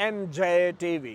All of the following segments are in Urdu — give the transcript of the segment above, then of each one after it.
MJ TV।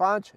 5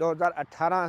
2018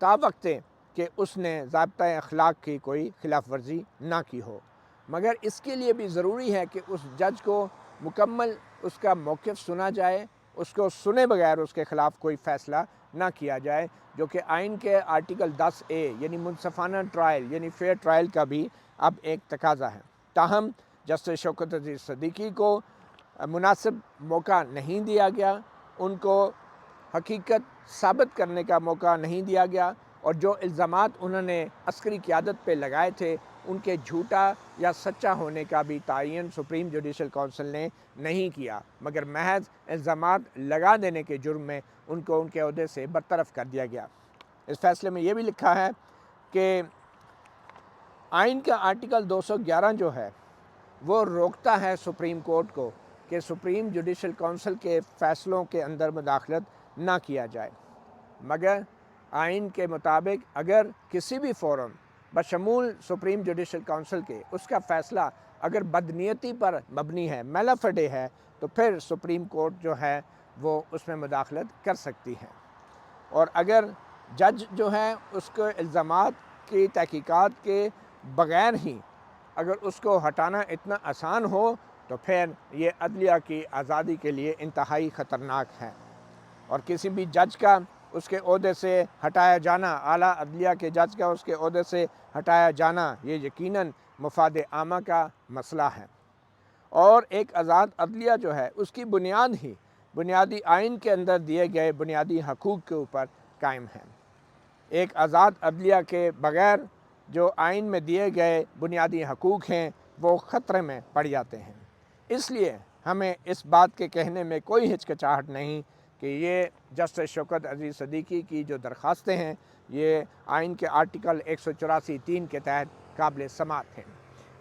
تاوقتے کہ اس نے ضابطۂ اخلاق کی کوئی خلاف ورزی نہ کی ہو، مگر اس کے لیے بھی ضروری ہے کہ اس جج کو مکمل اس کا موقف سنا جائے، اس کو سنے بغیر اس کے خلاف کوئی فیصلہ نہ کیا جائے، جو کہ آئین کے آرٹیکل 10A یعنی منصفانہ ٹرائل یعنی فیئر ٹرائل کا بھی اب ایک تقاضا ہے۔ تاہم جسٹس شوکت عزیز صدیقی کو مناسب موقع نہیں دیا گیا، ان کو حقیقت ثابت کرنے کا موقع نہیں دیا گیا، اور جو الزامات انہوں نے عسکری قیادت پہ لگائے تھے ان کے جھوٹا یا سچا ہونے کا بھی تعین سپریم جوڈیشل کونسل نے نہیں کیا، مگر محض الزامات لگا دینے کے جرم میں ان کو ان کے عہدے سے برطرف کر دیا گیا۔ اس فیصلے میں یہ بھی لکھا ہے کہ آئین کا آرٹیکل 211 جو ہے وہ روکتا ہے سپریم کورٹ کو کہ سپریم جوڈیشل کونسل کے فیصلوں کے اندر مداخلت نہ کیا جائے، مگر آئین کے مطابق اگر کسی بھی فورم بشمول سپریم جوڈیشل کونسل کے اس کا فیصلہ اگر بدنیتی پر مبنی ہے، میلا فڈے ہے، تو پھر سپریم کورٹ جو ہے وہ اس میں مداخلت کر سکتی ہے، اور اگر جج جو ہے اس کے الزامات کی تحقیقات کے بغیر ہی اگر اس کو ہٹانا اتنا آسان ہو تو پھر یہ عدلیہ کی آزادی کے لیے انتہائی خطرناک ہے، اور کسی بھی جج کا اس کے عہدے سے ہٹایا جانا، اعلیٰ عدلیہ کے جج کا اس کے عہدے سے ہٹایا جانا، یہ یقیناً مفاد عامہ کا مسئلہ ہے، اور ایک آزاد عدلیہ جو ہے اس کی بنیاد ہی بنیادی آئین کے اندر دیے گئے بنیادی حقوق کے اوپر قائم ہے۔ ایک آزاد عدلیہ کے بغیر جو آئین میں دیے گئے بنیادی حقوق ہیں وہ خطرے میں پڑ جاتے ہیں۔ اس لیے ہمیں اس بات کے کہنے میں کوئی ہچکچاہٹ نہیں کہ یہ جسٹس شوکت عزیز صدیقی کی جو درخواستیں ہیں یہ آئین کے آرٹیکل 184(3) کے تحت قابل سماعت ہیں۔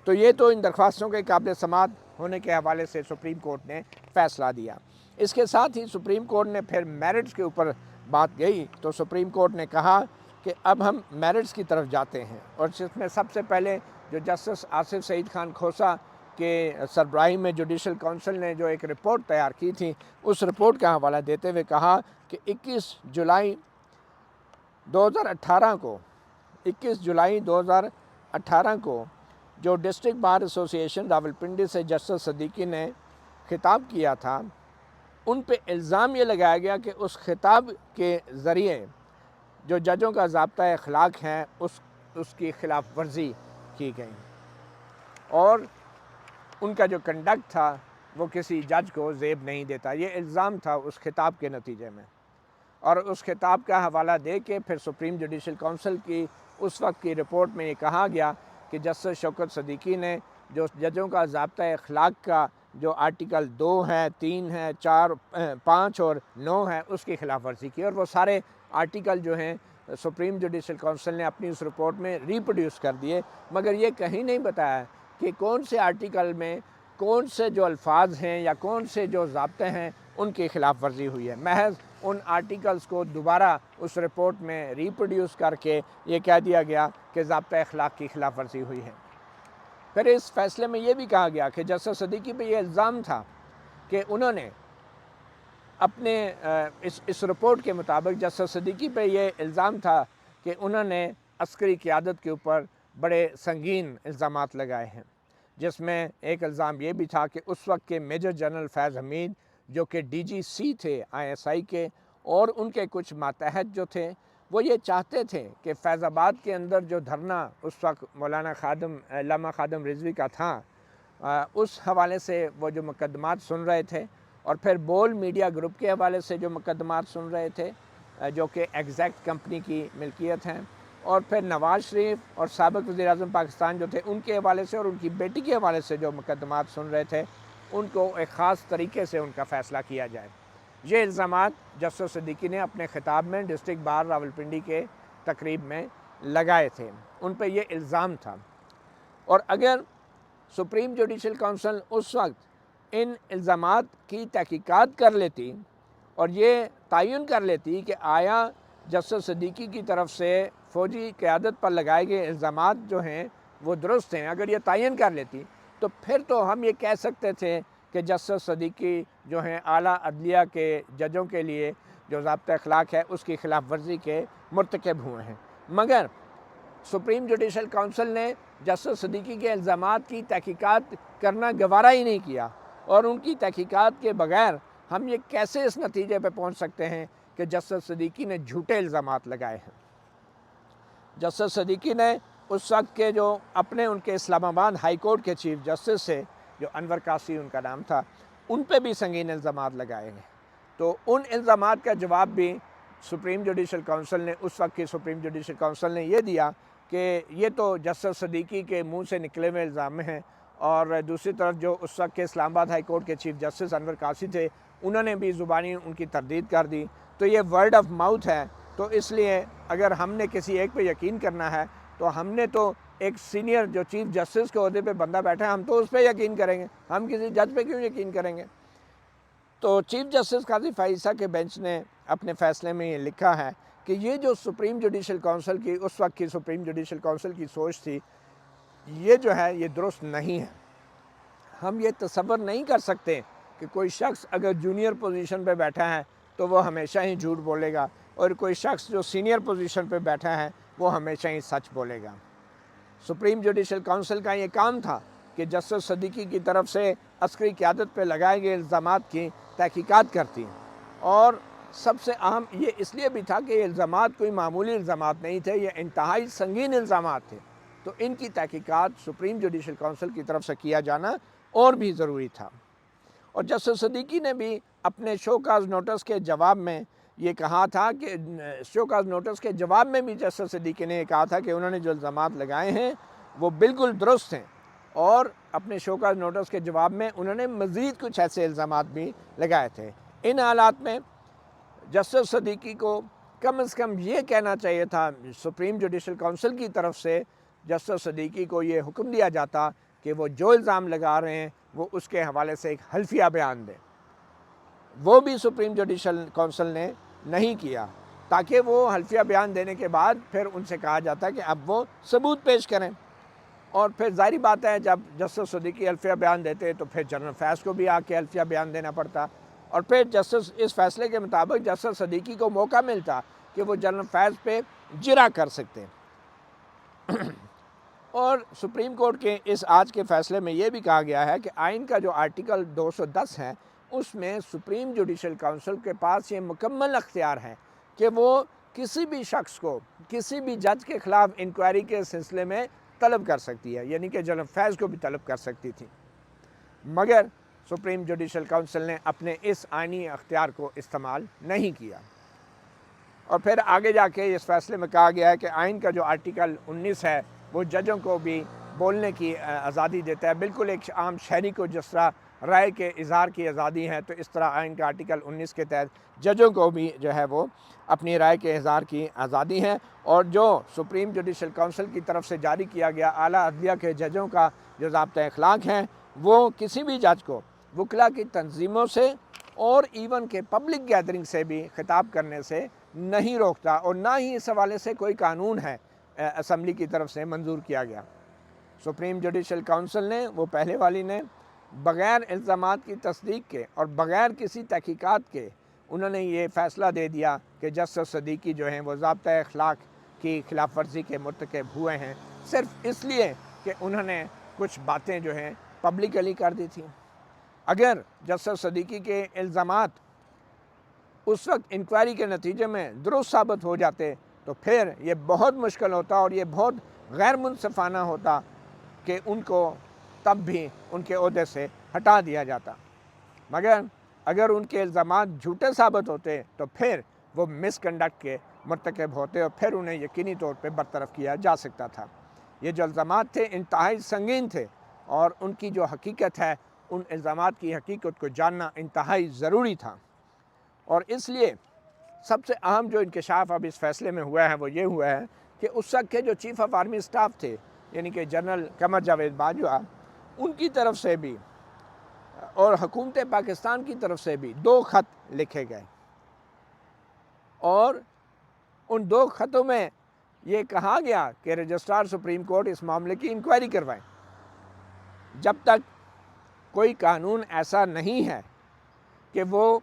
تو یہ تو ان درخواستوں کے قابل سماعت ہونے کے حوالے سے سپریم کورٹ نے فیصلہ دیا۔ اس کے ساتھ ہی سپریم کورٹ نے پھر میرٹس کے اوپر بات گئی، تو سپریم کورٹ نے کہا کہ اب ہم میرٹس کی طرف جاتے ہیں، اور جس میں سب سے پہلے جو جسٹس آصف سعید خان کھوسہ کے سربراہی میں جوڈیشل کونسل نے جو ایک رپورٹ تیار کی تھی، اس رپورٹ کا حوالہ دیتے ہوئے کہا کہ 21 جولائی 2018 کو جو ڈسٹرکٹ بار ایسوسی ایشن راولپنڈی سے جسٹس صدیقی نے خطاب کیا تھا، ان پہ الزام یہ لگایا گیا کہ اس خطاب کے ذریعے جو ججوں کا ضابطۂ اخلاق ہے اس کی خلاف ورزی کی گئی، اور ان کا جو کنڈکٹ تھا وہ کسی جج کو زیب نہیں دیتا، یہ الزام تھا اس خطاب کے نتیجے میں، اور اس خطاب کا حوالہ دے کے پھر سپریم جوڈیشل کونسل کی اس وقت کی رپورٹ میں یہ کہا گیا کہ جسٹس شوکت صدیقی نے جو ججوں کا ضابطۂ اخلاق کا جو آرٹیکل 2 ہے، 3 ہے، 4، 5 اور 9 ہے اس کی خلاف ورزی کی، اور وہ سارے آرٹیکل جو ہیں سپریم جوڈیشل کونسل نے اپنی اس رپورٹ میں ریپروڈیوس کر دیے، مگر یہ کہیں نہیں بتایا کہ کون سے آرٹیکل میں کون سے جو الفاظ ہیں یا کون سے جو ضابطے ہیں ان کی خلاف ورزی ہوئی ہے۔ محض ان آرٹیکلز کو دوبارہ اس رپورٹ میں ریپروڈیوس کر کے یہ کہہ دیا گیا کہ ضابطۂ اخلاق کی خلاف ورزی ہوئی ہے۔ پھر اس فیصلے میں یہ بھی کہا گیا کہ جسٹس صدیقی پہ یہ الزام تھا کہ انہوں نے اپنے اس رپورٹ کے مطابق جسٹس صدیقی پہ یہ الزام تھا کہ انہوں نے عسکری قیادت کے اوپر بڑے سنگین الزامات لگائے ہیں، جس میں ایک الزام یہ بھی تھا کہ اس وقت کے میجر جنرل فیض حمید جو کہ DGC تھے ISI کے، اور ان کے کچھ ماتحت جو تھے وہ یہ چاہتے تھے کہ فیض آباد کے اندر جو دھرنا اس وقت مولانا علامہ خادم رضوی کا تھا، اس حوالے سے وہ جو مقدمات سن رہے تھے، اور پھر بول میڈیا گروپ کے حوالے سے جو مقدمات سن رہے تھے جو کہ ایگزیکٹ کمپنی کی ملکیت ہیں، اور پھر نواز شریف اور سابق وزیر اعظم پاکستان جو تھے ان کے حوالے سے اور ان کی بیٹی کے حوالے سے جو مقدمات سن رہے تھے، ان کو ایک خاص طریقے سے ان کا فیصلہ کیا جائے۔ یہ الزامات جسٹس صدیقی نے اپنے خطاب میں ڈسٹرکٹ بار راولپنڈی کے تقریب میں لگائے تھے، ان پہ یہ الزام تھا، اور اگر سپریم جوڈیشل کونسل اس وقت ان الزامات کی تحقیقات کر لیتی اور یہ تعین کر لیتی کہ آیا جسٹس صدیقی کی طرف سے فوجی قیادت پر لگائے گئے الزامات جو ہیں وہ درست ہیں، اگر یہ تعین کر لیتی تو پھر تو ہم یہ کہہ سکتے تھے کہ جسٹس صدیقی جو ہیں اعلیٰ عدلیہ کے ججوں کے لیے جو ضابطۂ اخلاق ہے اس کی خلاف ورزی کے مرتکب ہوئے ہیں۔ مگر سپریم جوڈیشل کونسل نے جسٹس صدیقی کے الزامات کی تحقیقات کرنا گوارا ہی نہیں کیا، اور ان کی تحقیقات کے بغیر ہم یہ کیسے اس نتیجے پہ پہنچ سکتے ہیں کہ جسٹس صدیقی نے جھوٹے الزامات لگائے ہیں۔ جسٹس صدیقی نے اس وقت کے جو اپنے ان کے اسلام آباد ہائی کورٹ کے چیف جسٹس سے، جو انور قاسی ان کا نام تھا، ان پہ بھی سنگین الزامات لگائے ہیں۔ تو ان الزامات کا جواب بھی سپریم جوڈیشل کونسل نے، اس وقت کی سپریم جوڈیشل کونسل نے یہ دیا کہ یہ تو جسٹس صدیقی کے منہ سے نکلے ہوئے الزام ہیں، اور دوسری طرف جو اس وقت کے اسلام آباد ہائی کورٹ کے چیف جسٹس انور قاسی تھے، انہوں نے بھی زبانی ان کی تردید کر دی۔ تو یہ ورڈ آف ماؤتھ ہے، تو اس لیے اگر ہم نے کسی ایک پہ یقین کرنا ہے تو ہم نے تو ایک سینئر جو چیف جسٹس کے عہدے پہ بندہ بیٹھا ہے، ہم تو اس پہ یقین کریں گے، ہم کسی جج پہ کیوں یقین کریں گے؟ تو چیف جسٹس قاضی فائزہ کے بینچ نے اپنے فیصلے میں یہ لکھا ہے کہ یہ جو سپریم جوڈیشل کونسل کی، اس وقت کی سپریم جوڈیشل کونسل کی سوچ تھی، یہ جو ہے یہ درست نہیں ہے۔ ہم یہ تصور نہیں کر سکتے کہ کوئی شخص اگر جونیئر پوزیشن پہ بیٹھا ہے تو وہ ہمیشہ ہی جھوٹ بولے گا، اور کوئی شخص جو سینئر پوزیشن پہ بیٹھا ہے وہ ہمیشہ ہی سچ بولے گا۔ سپریم جوڈیشل کونسل کا یہ کام تھا کہ جسٹس صدیقی کی طرف سے عسکری قیادت پہ لگائے گئے الزامات کی تحقیقات کرتی، اور سب سے اہم یہ اس لیے بھی تھا کہ یہ الزامات کوئی معمولی الزامات نہیں تھے، یہ انتہائی سنگین الزامات تھے، تو ان کی تحقیقات سپریم جوڈیشل کونسل کی طرف سے کیا جانا اور بھی ضروری تھا۔ اور جسٹس صدیقی نے بھی اپنے شو کاز نوٹس کے جواب میں یہ کہا تھا کہ شو کاز نوٹس کے جواب میں بھی جسٹس صدیقی نے یہ کہا تھا کہ انہوں نے جو الزامات لگائے ہیں وہ بالکل درست ہیں، اور اپنے شو کاز نوٹس کے جواب میں انہوں نے مزید کچھ ایسے الزامات بھی لگائے تھے۔ ان حالات میں جسٹس صدیقی کو کم از کم یہ کہنا چاہیے تھا، سپریم جوڈیشل کونسل کی طرف سے جسٹس صدیقی کو یہ حکم دیا جاتا کہ وہ جو الزام لگا رہے ہیں وہ اس کے حوالے سے ایک حلفیہ بیان دیں۔ وہ بھی سپریم جوڈیشل کونسل نے نہیں کیا، تاکہ وہ حلفیہ بیان دینے کے بعد پھر ان سے کہا جاتا کہ اب وہ ثبوت پیش کریں، اور پھر ظاہری بات ہے جب جسٹس صدیقی حلفیہ بیان دیتے تو پھر جنرل فیض کو بھی آ کے حلفیہ بیان دینا پڑتا، اور پھر جسٹس اس فیصلے کے مطابق جسٹس صدیقی کو موقع ملتا کہ وہ جنرل فیض پہ جرح کر سکتے۔ اور سپریم کورٹ کے اس آج کے فیصلے میں یہ بھی کہا گیا ہے کہ آئین کا جو آرٹیکل 210 ہے، اس میں سپریم جوڈیشل کونسل کے پاس یہ مکمل اختیار ہے کہ وہ کسی بھی شخص کو کسی بھی جج کے خلاف انکوائری کے سلسلے میں طلب کر سکتی ہے، یعنی کہ جنرل فیض کو بھی طلب کر سکتی تھی، مگر سپریم جوڈیشل کونسل نے اپنے اس آئینی اختیار کو استعمال نہیں کیا۔ اور پھر آگے جا کے اس فیصلے میں کہا گیا ہے کہ آئین کا جو آرٹیکل 19 ہے وہ ججوں کو بھی بولنے کی آزادی دیتا ہے، بالکل ایک عام شہری کو جس طرح رائے کے اظہار کی آزادی ہے، تو اس طرح آئین کا آرٹیکل 19 کے تحت ججوں کو بھی جو ہے وہ اپنی رائے کے اظہار کی آزادی ہے۔ اور جو سپریم جوڈیشل کونسل کی طرف سے جاری کیا گیا اعلیٰ عدلیہ کے ججوں کا جو ضابطۂ اخلاق ہے، وہ کسی بھی جج کو وکلا کی تنظیموں سے اور ایون کہ پبلک گیدرنگ سے بھی خطاب کرنے سے نہیں روکتا، اور نہ ہی اس حوالے سے کوئی قانون ہے اسمبلی کی طرف سے منظور کیا گیا۔ سپریم جوڈیشل کونسل نے، وہ پہلے والی نے، بغیر الزامات کی تصدیق کے اور بغیر کسی تحقیقات کے انہوں نے یہ فیصلہ دے دیا کہ جسٹس صدیقی جو ہیں وہ ضابطۂ اخلاق کی خلاف ورزی کے مرتکب ہوئے ہیں، صرف اس لیے کہ انہوں نے کچھ باتیں جو ہیں پبلکلی کر دی تھیں۔ اگر جسٹس صدیقی کے الزامات اس وقت انکوائری کے نتیجے میں درست ثابت ہو جاتے تو پھر یہ بہت مشکل ہوتا اور یہ بہت غیر منصفانہ ہوتا کہ ان کو تب بھی ان کے عہدے سے ہٹا دیا جاتا، مگر اگر ان کے الزامات جھوٹے ثابت ہوتے تو پھر وہ مس کنڈکٹ کے مرتکب ہوتے اور پھر انہیں یقینی طور پہ برطرف کیا جا سکتا تھا۔ یہ جو الزامات تھے انتہائی سنگین تھے، اور ان کی جو حقیقت ہے، ان الزامات کی حقیقت کو جاننا انتہائی ضروری تھا۔ اور اس لیے سب سے اہم جو انکشاف اب اس فیصلے میں ہوا ہے وہ یہ ہوا ہے کہ اس وقت کے جو چیف آف آرمی اسٹاف تھے، یعنی کہ جنرل قمر جاوید باجوہ، ان کی طرف سے بھی اور حکومت پاکستان کی طرف سے بھی 2 خط لکھے گئے، اور ان 2 خطوں میں یہ کہا گیا کہ رجسٹرار سپریم کورٹ اس معاملے کی انکوائری کروائیں۔ جب تک کوئی قانون ایسا نہیں ہے کہ وہ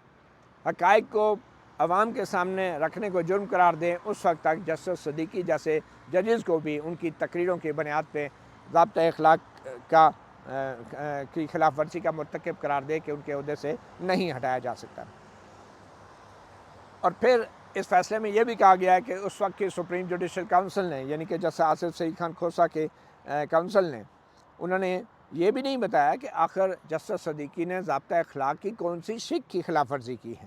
حقائق کو عوام کے سامنے رکھنے کو جرم قرار دیں، اس وقت تک جسٹس صدیقی جیسے ججز کو بھی ان کی تقریروں کی بنیاد پہ ضابطۂ اخلاق کی خلاف ورزی کا مرتکب قرار دے کہ ان کے عہدے سے نہیں ہٹایا جا سکتا۔ اور پھر اس فیصلے میں یہ بھی کہا گیا ہے کہ اس وقت کی سپریم جوڈیشل کونسل نے، یعنی کہ جسٹس آصف سعید خان کھوسہ کے کونسل نے، انہوں نے یہ بھی نہیں بتایا کہ آخر جسٹس صدیقی نے ضابطۂ اخلاق کی کون سی شق کی خلاف ورزی کی ہے۔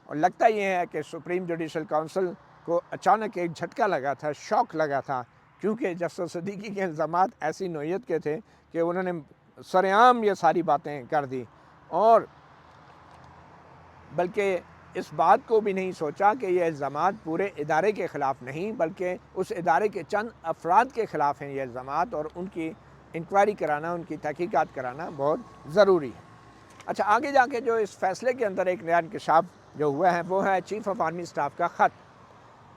اور لگتا یہ ہے کہ سپریم جوڈیشل کونسل کو اچانک ایک جھٹکا لگا تھا، شوق لگا تھا، کیونکہ جسٹس صدیقی کے الزامات ایسی نوعیت کے تھے کہ انہوں نے سرعام یہ ساری باتیں کر دی، اور بلکہ اس بات کو بھی نہیں سوچا کہ یہ الزامات پورے ادارے کے خلاف نہیں بلکہ اس ادارے کے چند افراد کے خلاف ہیں یہ الزامات، اور ان کی انکوائری کرانا، ان کی تحقیقات کرانا بہت ضروری ہے۔ اچھا، آگے جا کے جو اس فیصلے کے اندر ایک نیا انکشاف جو ہوا ہے وہ ہے چیف آف آرمی اسٹاف کا خط،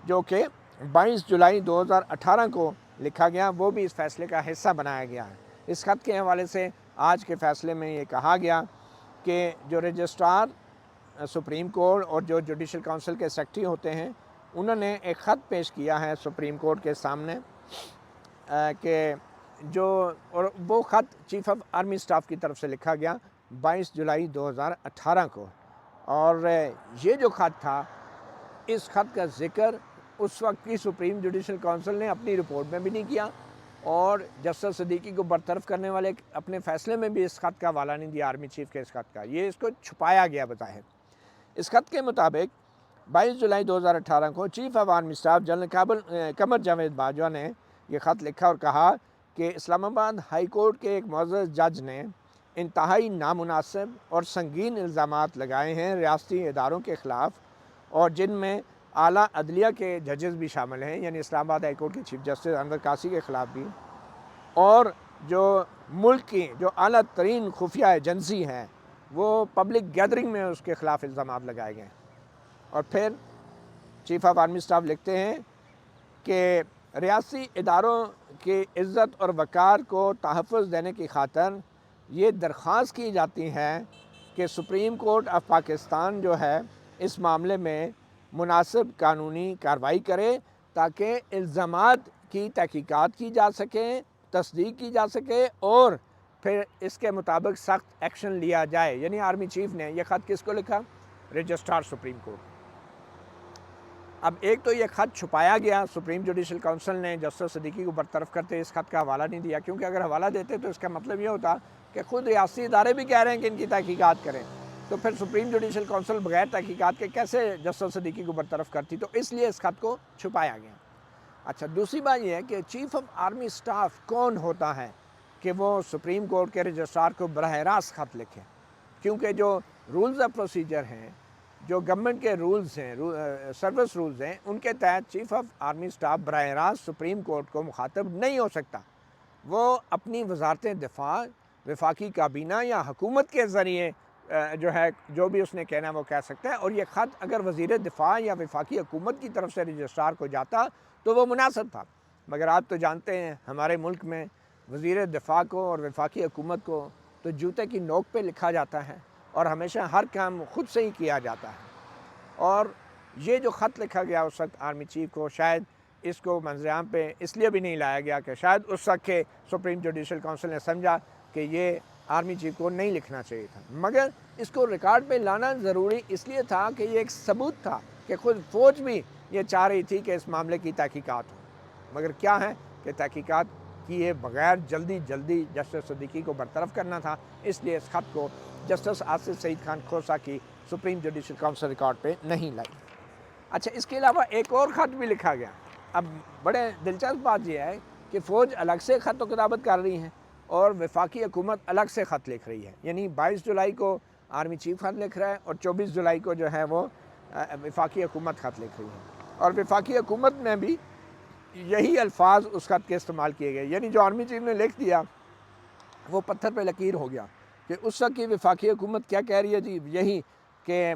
جو کہ 22 جولائی 2018 کو لکھا گیا، وہ بھی اس فیصلے کا حصہ بنایا گیا ہے۔ اس خط کے حوالے سے آج کے فیصلے میں یہ کہا گیا کہ جو رجسٹرار سپریم کورٹ اور جو جوڈیشل کونسل کے سیکرٹری ہوتے ہیں، انہوں نے ایک خط پیش کیا ہے سپریم کورٹ کے سامنے کہ اور وہ خط چیف آف آرمی اسٹاف کی طرف سے لکھا گیا 22 جولائی 2018 کو، اور یہ جو خط تھا، اس خط کا ذکر اس وقت کی سپریم جوڈیشل کونسل نے اپنی رپورٹ میں بھی نہیں کیا، اور جسٹس صدیقی کو برطرف کرنے والے اپنے فیصلے میں بھی اس خط کا حوالہ نہیں دیا آرمی چیف کے اس خط کا، یہ اس کو چھپایا گیا بظاہر۔ اس خط کے مطابق 22 جولائی 2018 کو chief of army staff general Qamar Javed Bajwa نے یہ خط لکھا اور کہا کہ اسلام آباد ہائی کورٹ کے ایک معزز جج نے انتہائی نامناسب اور سنگین الزامات لگائے ہیں ریاستی اداروں کے خلاف، اور جن میں اعلیٰ عدلیہ کے ججز بھی شامل ہیں، یعنی اسلام آباد ہائی کورٹ کے چیف جسٹس انور قاسی کے خلاف بھی، اور جو ملک کی جو اعلیٰ ترین خفیہ ایجنسی ہے وہ پبلک گیدرنگ میں اس کے خلاف الزامات لگائے گئے۔ اور پھر چیف آف آرمی اسٹاف لکھتے ہیں کہ ریاستی اداروں کی عزت اور وقار کو تحفظ دینے کی خاطر یہ درخواست کی جاتی ہے کہ سپریم کورٹ آف پاکستان جو ہے اس معاملے میں مناسب قانونی کارروائی کرے تاکہ الزامات کی تحقیقات کی جا سکیں، تصدیق کی جا سکے، اور پھر اس کے مطابق سخت ایکشن لیا جائے۔ یعنی آرمی چیف نے یہ خط کس کو لکھا؟ Registrar supreme court. اب ایک تو یہ خط چھپایا گیا، سپریم جوڈیشل کونسل نے جسٹس صدیقی کو برطرف کرتے اس خط کا حوالہ نہیں دیا، کیونکہ اگر حوالہ دیتے تو اس کا مطلب یہ ہوتا کہ خود ریاستی ادارے بھی کہہ رہے ہیں کہ ان کی تحقیقات کریں، تو پھر سپریم جوڈیشل کونسل بغیر تحقیقات کے کیسے جسٹس صدیقی کو برطرف کرتی، تو اس لیے اس خط کو چھپایا گیا۔ اچھا، دوسری بات یہ ہے کہ چیف آف آرمی اسٹاف کون ہوتا ہے کہ وہ سپریم کورٹ کے رجسٹرار کو براہ راست خط لکھے، کیونکہ جو رولز آف پروسیجر ہیں، جو گورنمنٹ کے رولز ہیں، سروس رولز ہیں، ان کے تحت چیف آف آرمی اسٹاف براہ راست سپریم کورٹ کو مخاطب نہیں ہو سکتا۔ وہ اپنی وزارت دفاع، وفاقی کابینہ یا حکومت کے ذریعے جو بھی اس نے کہنا وہ کہہ سکتا ہے، اور یہ خط اگر وزیر دفاع یا وفاقی حکومت کی طرف سے رجسٹرار کو جاتا تو وہ مناسب تھا، مگر آپ تو جانتے ہیں ہمارے ملک میں وزیر دفاع کو اور وفاقی حکومت کو تو جوتے کی نوک پہ لکھا جاتا ہے، اور ہمیشہ ہر کام خود سے ہی کیا جاتا ہے۔ اور یہ جو خط لکھا گیا اس وقت آرمی چیف کو، شاید اس کو منظر عام پہ اس لیے بھی نہیں لایا گیا کہ شاید اس وقت کے سپریم جوڈیشل کونسل نے سمجھا کہ یہ آرمی چیف کو نہیں لکھنا چاہیے تھا، مگر اس کو ریکارڈ پہ لانا ضروری اس لیے تھا کہ یہ ایک ثبوت تھا کہ خود فوج بھی یہ چاہ رہی تھی کہ اس معاملے کی تحقیقات ہو، مگر کیا ہے کہ تحقیقات کیے بغیر جلدی جسٹس صدیقی کو برطرف کرنا تھا، اس لیے اس خط کو جسٹس آصف سعید خان کھوسہ کی سپریم جوڈیشل کونسل ریکارڈ پہ نہیں لائی۔ اچھا، اس کے علاوہ ایک اور خط بھی لکھا گیا۔ اب بڑے دلچسپ بات یہ ہے کہ فوج الگ سے خط و کتابت کر رہی ہے اور وفاقی حکومت الگ سے خط لکھ رہی ہے، یعنی 22 جولائی کو آرمی چیف خط لکھ رہا ہے اور 24 جولائی کو جو ہے وہ وفاقی حکومت خط لکھ رہی ہے، اور وفاقی حکومت میں بھی یہی الفاظ اس خط کے استعمال کیے گئے، یعنی جو آرمی چیف نے لکھ دیا وہ پتھر پہ لکیر ہو گیا کہ اس وقت کی وفاقی حکومت کیا کہہ رہی ہے جی، یہی کہ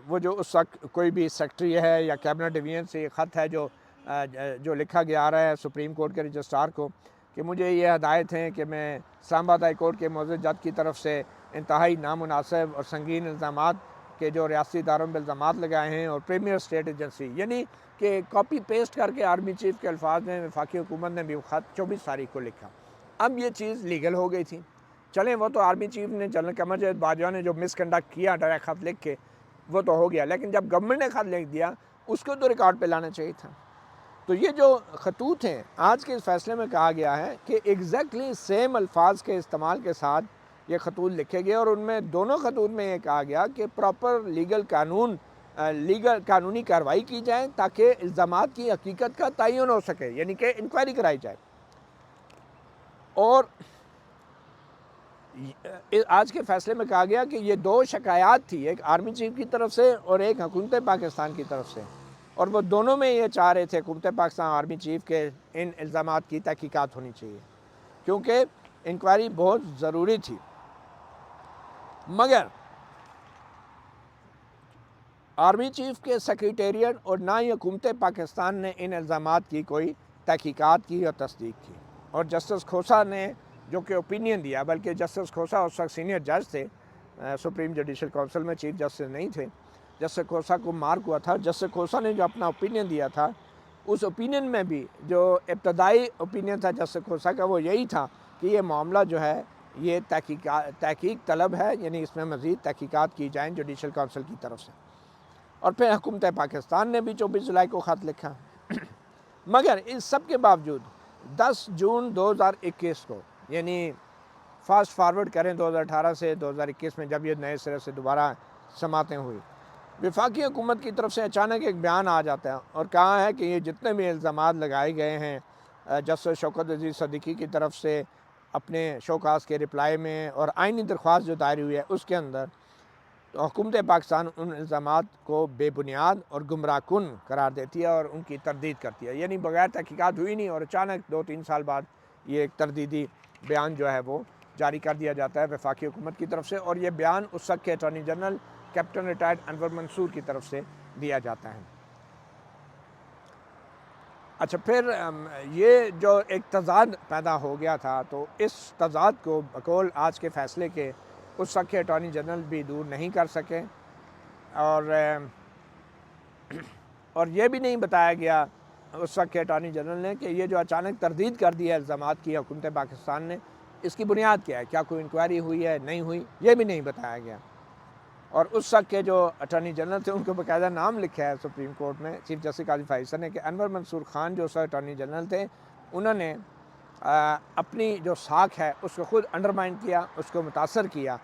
وہ جو اس وقت کوئی بھی سیکرٹری ہے یا کیبنٹ ڈویژن سے یہ خط ہے جو لکھا گیا آ رہا ہے سپریم کورٹ کے رجسٹرار کو کہ مجھے یہ ہدایت ہیں کہ میں اسلام آباد ہائی کورٹ کے معزز جج کی طرف سے انتہائی نامناسب اور سنگین الزامات کہ جو ریاستی اداروں میں الزامات لگائے ہیں اور پریمیئر اسٹیٹ ایجنسی، یعنی کہ کاپی پیسٹ کر کے آرمی چیف کے الفاظ میں وفاقی حکومت نے بھی خط 24 تاریخ کو لکھا۔ اب یہ چیز لیگل ہو گئی تھی، چلیں وہ تو آرمی چیف نے، جنرل قمر جاوید باجوہ نے جو مس کنڈکٹ کیا ڈائریکٹ خط لکھ کے، وہ تو ہو گیا، لیکن جب گورنمنٹ نے خط لکھ دیا اس کو تو ریکارڈ پہ لانا چاہیے تھا۔ تو یہ جو خطوط ہیں، آج کے اس فیصلے میں کہا گیا ہے کہ ایگزیکٹلی سیم الفاظ کے استعمال کے ساتھ یہ خطوط لکھے گئے، اور ان میں دونوں خطوط میں یہ کہا گیا کہ پراپر لیگل قانونی کارروائی کی جائے تاکہ الزامات کی حقیقت کا تعین ہو سکے، یعنی کہ انکوائری کرائی جائے۔ اور آج کے فیصلے میں کہا گیا کہ یہ دو شکایات تھی، ایک آرمی چیف کی طرف سے اور ایک حکومت پاکستان کی طرف سے، اور وہ دونوں میں یہ چاہ رہے تھے، حکومت پاکستان آرمی چیف کے ان الزامات کی تحقیقات ہونی چاہیے کیونکہ انکوائری بہت ضروری تھی۔ مگر آرمی چیف کے سیکریٹریٹ اور نہ ہی حکومت پاکستان نے ان الزامات کی کوئی تحقیقات کی اور تصدیق کی، اور جسٹس کھوسا نے جو کہ اوپینین دیا، بلکہ جسٹس کھوسا اس وقت سینئر جج تھے، سپریم جوڈیشل کونسل میں چیف جسٹس نہیں تھے، جسٹس کھوسا کو مارک ہوا تھا۔ جسٹس کھوسا نے جو اپنا اوپینین دیا تھا، اس اوپینین میں بھی جو ابتدائی اوپینین تھا جسٹس کھوسا کا، وہ یہی تھا کہ یہ معاملہ جو ہے یہ تحقیق طلب ہے، یعنی اس میں مزید تحقیقات کی جائیں جوڈیشل کونسل کی طرف سے۔ اور پھر حکومت پاکستان نے بھی 24 جولائی کو خط لکھا۔ مگر اس سب کے باوجود 10 جون 2021 کو، یعنی فاسٹ فارورڈ کریں 2018 سے 2021 میں جب یہ نئے سرے سے دوبارہ سماعتیں ہوئی، وفاقی حکومت کی طرف سے اچانک ایک بیان آ جاتا ہے اور کہا ہے کہ یہ جتنے بھی الزامات لگائے گئے ہیں جسٹس شوکت عزیز صدیقی کی طرف سے اپنے شوکاز کے رپلائی میں اور آئینی درخواست جو دائر ہوئی ہے اس کے اندر، تو حکومت پاکستان ان الزامات کو بے بنیاد اور گمراہ کن قرار دیتی ہے اور ان کی تردید کرتی ہے، یعنی بغیر تحقیقات ہوئی نہیں، اور اچانک 2-3 سال بعد یہ ایک تردیدی بیان جو ہے وہ جاری کر دیا جاتا ہے وفاقی حکومت کی طرف سے، اور یہ بیان اس وقت کے اٹارنی جنرل کیپٹن ریٹائرڈ انور منصور کی طرف سے دیا جاتا ہے۔ اچھا، پھر یہ جو ایک تضاد پیدا ہو گیا تھا، تو اس تضاد کو بقول آج کے فیصلے کے اس وقت کے اٹارنی جنرل بھی دور نہیں کر سکے، اور یہ بھی نہیں بتایا گیا اس وقت کے اٹارنی جنرل نے کہ یہ جو اچانک تردید کر دی ہے الزامات کی حکومت پاکستان نے، اس کی بنیاد کیا ہے، کیا کوئی انکوائری ہوئی ہے، نہیں ہوئی، یہ بھی نہیں بتایا گیا۔ اور اس وقت کے جو اٹارنی جنرل تھے ان کو باقاعدہ نام لکھا ہے سپریم کورٹ میں چیف جسٹس قاضی فائز نے کہ انور منصور خان جو اس وقت اٹارنی جنرل تھے، انہوں نے اپنی جو ساکھ ہے اس کو خود انڈرمائن کیا، اس کو متاثر کیا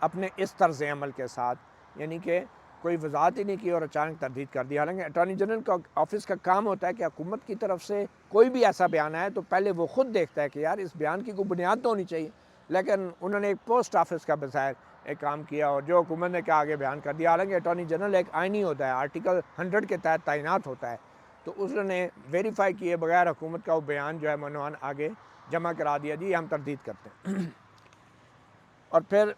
اپنے اس طرز عمل کے ساتھ، یعنی کہ کوئی وضاحت ہی نہیں کی اور اچانک تردید کر دی۔ حالانکہ اٹارنی جنرل کا آفس کا کام ہوتا ہے کہ حکومت کی طرف سے کوئی بھی ایسا بیان آئے تو پہلے وہ خود دیکھتا ہے کہ یار اس بیان کی کوئی بنیاد تو ہونی چاہیے، لیکن انہوں نے ایک پوسٹ آفس کا بظاہر ایک کام کیا اور جو حکومت نے کہا آگے بیان کر دیا۔ حالانکہ اٹارنی جنرل ایک آئینی ہوتا ہے، آرٹیکل 100 کے تحت تعینات ہوتا ہے، تو اس نے ویریفائی کیے بغیر حکومت کا وہ بیان جو ہے منوان آگے جمع کرا دیا، جی ہم تردید کرتے ہیں۔ اور پھر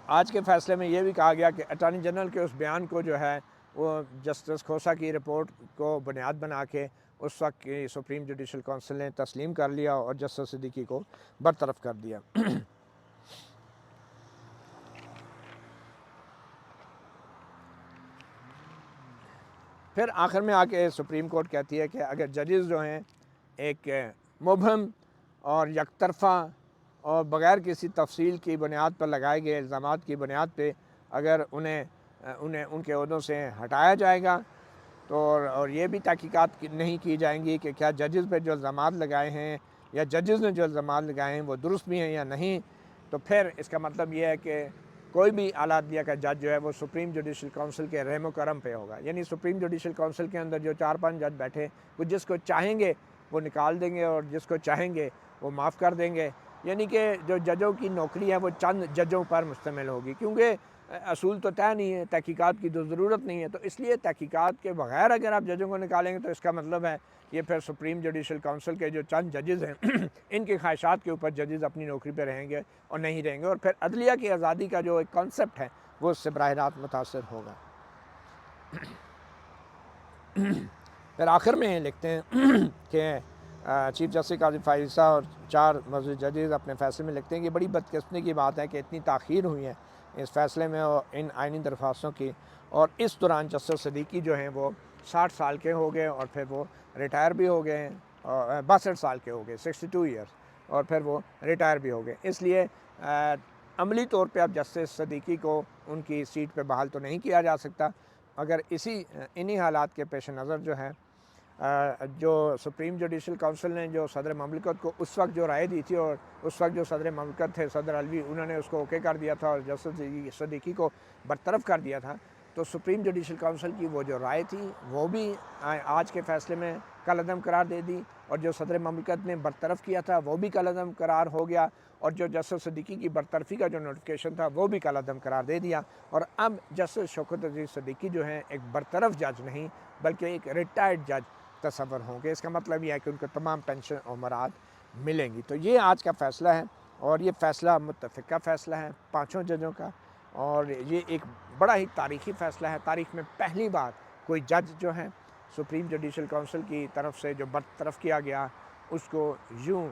آج کے فیصلے میں یہ بھی کہا گیا کہ اٹارنی جنرل کے اس بیان کو جو ہے وہ جسٹس کھوسا کی رپورٹ کو بنیاد بنا کے اس وقت کی سپریم جوڈیشل کونسل نے تسلیم کر لیا اور جسٹس صدیقی کو برطرف کر دیا۔ پھر آخر میں آ کے سپریم کورٹ کہتی ہے کہ اگر ججز جو ہیں ایک مبہم اور یک طرفہ اور بغیر کسی تفصیل کی بنیاد پر لگائے گئے الزامات کی بنیاد پہ اگر انہیں ان کے عہدوں سے ہٹایا جائے گا، تو اور یہ بھی تحقیقات نہیں کی جائیں گی کہ کیا ججز پہ جو الزامات لگائے ہیں یا ججز نے جو الزامات لگائے ہیں وہ درست بھی ہیں یا نہیں، تو پھر اس کا مطلب یہ ہے کہ کوئی بھی اعلیٰ عدلیہ کا جج جو ہے وہ سپریم جوڈیشل کونسل کے رحم و کرم پہ ہوگا، یعنی سپریم جوڈیشل کونسل کے اندر جو 4-5 جج بیٹھے وہ جس کو چاہیں گے وہ نکال دیں گے اور جس کو چاہیں گے وہ معاف کر دیں گے، یعنی کہ جو ججوں کی نوکری ہے وہ چند ججوں پر مشتمل ہوگی، کیونکہ اصول تو طے نہیں ہے، تحقیقات کی تو ضرورت نہیں ہے، تو اس لیے تحقیقات کے بغیر اگر آپ ججوں کو نکالیں گے تو اس کا مطلب ہے یہ پھر سپریم جوڈیشل کونسل کے جو چند ججز ہیں ان کی خواہشات کے اوپر ججز اپنی نوکری پہ رہیں گے اور نہیں رہیں گے، اور پھر عدلیہ کی آزادی کا جو ایک کانسیپٹ ہے وہ اس سے براہ راست متاثر ہوگا۔ پھر آخر میں لکھتے ہیں کہ چیف جسٹس قاضی فائزہ اور 4 مزید ججز اپنے فیصلے میں لکھتے ہیں کہ بڑی بدقسمتی کی بات ہے کہ اتنی تاخیر ہوئی ہے اس فیصلے میں اور ان آئینی درخواستوں کی، اور اس دوران جسٹس صدیقی جو ہیں وہ 60 سال کے ہو گئے اور پھر وہ ریٹائر بھی ہو گئے ہیں، اور 62 سال کے ہو گئے، 62 ایئرس، اور پھر وہ ریٹائر بھی ہو گئے۔ اس لیے عملی طور پہ اب جسٹس صدیقی کو ان کی سیٹ پہ بحال تو نہیں کیا جا سکتا، مگر انہی حالات کے پیش نظر جو ہے جو سپریم جوڈیشل کونسل نے جو صدر مملکت کو اس وقت جو رائے دی تھی، اور اس وقت جو صدر مملکت تھے صدر علوی، انہوں نے اس کو اوکے کر دیا تھا اور جسٹس صدیقی کو برطرف کر دیا تھا، تو سپریم جوڈیشل کونسل کی وہ جو رائے تھی وہ بھی آج کے فیصلے میں کالعدم قرار دے دی، اور جو صدر مملکت نے برطرف کیا تھا وہ بھی کالعدم قرار ہو گیا، اور جو جسٹس صدیقی کی برطرفی کا جو نوٹیفیکیشن تھا وہ بھی کالعدم قرار دے دیا، اور اب جسٹس شوکت عزیز صدیقی جو ہیں ایک برطرف جج نہیں بلکہ ایک ریٹائرڈ جج تصور ہوں گے۔ اس کا مطلب یہ ہے کہ ان کو تمام پینشن اور مراد ملیں گی۔ تو یہ آج کا فیصلہ ہے، اور یہ فیصلہ متفقہ فیصلہ ہے 5 ججوں کا، اور یہ ایک بڑا ہی تاریخی فیصلہ ہے۔ تاریخ میں پہلی بار کوئی جج جو ہے سپریم جوڈیشل کونسل کی طرف سے جو برطرف کیا گیا اس کو یوں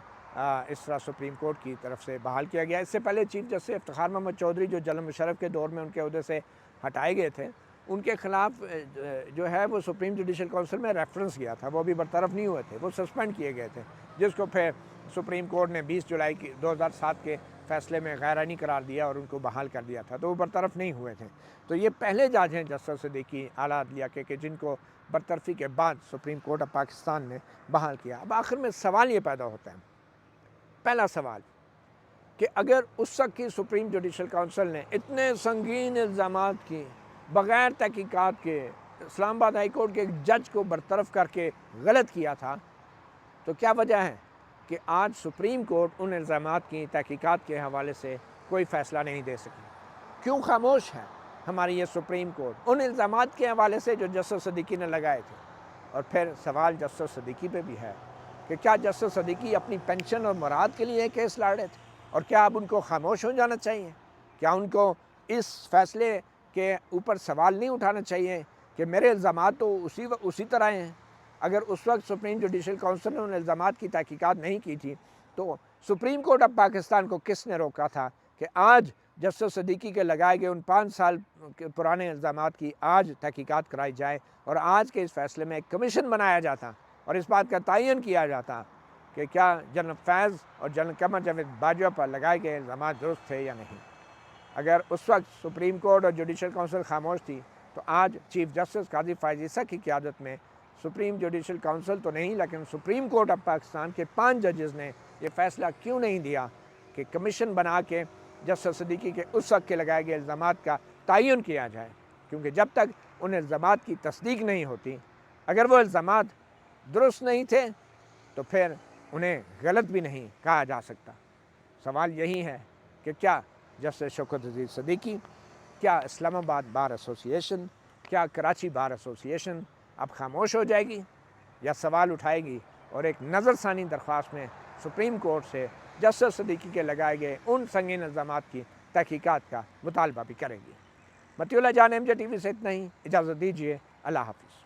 اس طرح سپریم کورٹ کی طرف سے بحال کیا گیا۔ اس سے پہلے چیف جسٹس افتخار محمد چودھری جو جنرل مشرف کے دور میں ان کے عہدے سے ہٹائے گئے تھے، ان کے خلاف جو ہے وہ سپریم جوڈیشل کونسل میں ریفرنس گیا تھا، وہ بھی برطرف نہیں ہوئے تھے، وہ سسپینڈ کیے گئے تھے، جس کو پھر سپریم کورٹ نے 20 جولائی 2007 کے فیصلے میں غیر آئینی قرار دیا اور ان کو بحال کر دیا تھا، تو وہ برطرف نہیں ہوئے تھے۔ تو یہ پہلے جج ہیں جسٹس صدیقی اعلیٰ عدلیہ کے کہ جن کو برطرفی کے بعد سپریم کورٹ آف پاکستان نے بحال کیا۔ اب آخر میں سوال یہ پیدا ہوتا ہے، پہلا سوال کہ اگر اس وقت کی سپریم جوڈیشل کونسل نے اتنے سنگین الزامات کی بغیر تحقیقات کے اسلام آباد ہائی کورٹ کے ایک جج کو برطرف کر کے غلط کیا تھا، تو کیا وجہ ہے کہ آج سپریم کورٹ ان الزامات کی تحقیقات کے حوالے سے کوئی فیصلہ نہیں دے سکی؟ کیوں خاموش ہے ہماری یہ سپریم کورٹ ان الزامات کے حوالے سے جو جسٹس صدیقی نے لگائے تھے؟ اور پھر سوال جسٹس صدیقی پہ بھی ہے کہ کیا جسٹس صدیقی اپنی پینشن اور مراد کے لیے کیس لڑ رہے تھے، اور کیا اب ان کو خاموش ہو جانا چاہیے؟ کیا ان کو اس فیصلے کے اوپر سوال نہیں اٹھانا چاہیے کہ میرے الزامات تو اسی طرح ہیں؟ اگر اس وقت سپریم جوڈیشل کونسل نے ان الزامات کی تحقیقات نہیں کی تھی تو سپریم کورٹ آف پاکستان کو کس نے روکا تھا کہ آج جسٹس صدیقی کے لگائے گئے ان 5 سال کے پرانے الزامات کی آج تحقیقات کرائی جائے، اور آج کے اس فیصلے میں ایک کمیشن بنایا جاتا اور اس بات کا تعین کیا جاتا کہ کیا جنرل فیض اور جنرل قمر جاوید باجوہ پر لگائے گئے الزامات درست تھے یا نہیں؟ اگر اس وقت سپریم کورٹ اور جوڈیشل کونسل خاموش تھی تو آج چیف جسٹس قاضی فائز عیسیٰ کی قیادت میں سپریم جوڈیشل کونسل تو نہیں لیکن سپریم کورٹ آف پاکستان کے 5 ججز نے یہ فیصلہ کیوں نہیں دیا کہ کمیشن بنا کے جسٹس صدیقی کے اس وقت کے لگائے گئے الزامات کا تعین کیا جائے؟ کیونکہ جب تک ان الزامات کی تصدیق نہیں ہوتی، اگر وہ الزامات درست نہیں تھے تو پھر انہیں غلط بھی نہیں کہا جا سکتا۔ سوال یہی ہے کہ کیا جسٹس شوکت عزیز صدیقی، کیا اسلام آباد بار ایسوسی ایشن، کیا کراچی بار ایسوسی ایشن اب خاموش ہو جائے گی یا سوال اٹھائے گی اور ایک نظر ثانی درخواست میں سپریم کورٹ سے جسٹس صدیقی کے لگائے گئے ان سنگین الزامات کی تحقیقات کا مطالبہ بھی کرے گی؟ مطیع اللہ جان MJ TV سے اتنا ہی، اجازت دیجیے، اللہ حافظ۔